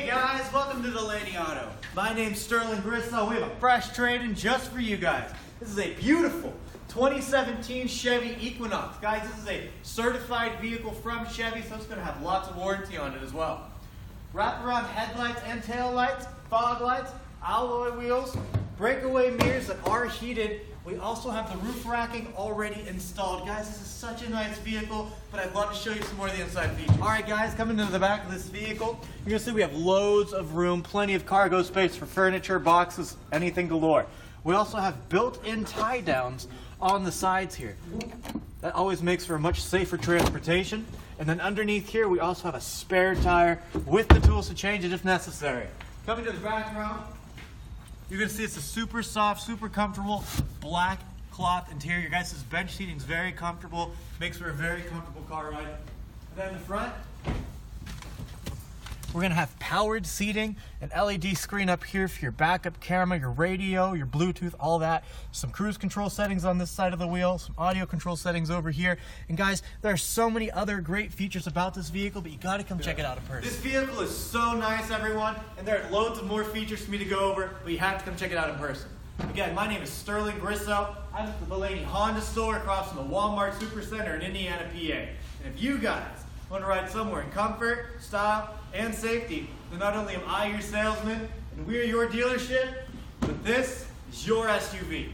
Hey guys, welcome to Delaney Auto. My name's Sterling Griswold. We have a fresh trade-in just for you guys. This is a beautiful 2017 Chevy Equinox. Guys, this is a certified vehicle from Chevy, so it's going to have lots of warranty on it as well. Wraparound headlights and tail lights, fog lights, alloy wheels, breakaway mirrors that are heated. We also have the roof racking already installed. Guys, this is such a nice vehicle, but I'd love to show you some more of the inside features. All right, guys, coming into the back of this vehicle, you're gonna see we have loads of room, plenty of cargo space for furniture, boxes, anything galore. We also have built-in tie downs on the sides here. That always makes for a much safer transportation. And then underneath here, we also have a spare tire with the tools to change it if necessary. Coming to the background, you're going to see it's a super soft, super comfortable black cloth interior. Guys, this bench seating is very comfortable, makes for a very comfortable car ride. And then in the front, we're going to have powered seating, an LED screen up here for your backup camera, your radio, your Bluetooth, all that. Some cruise control settings on this side of the wheel, some audio control settings over here. And guys, there are so many other great features about this vehicle, but you got to come check it out in person. This vehicle is so nice, everyone, and there are loads of more features for me to go over, but you have to come check it out in person. Again, my name is Sterling Griswold. I'm at the Delaney Honda store across from the Walmart Supercenter in Indiana, PA. And if you guys want to ride somewhere in comfort, style, and safety, then not only am I your salesman and we're your dealership, but this is your SUV.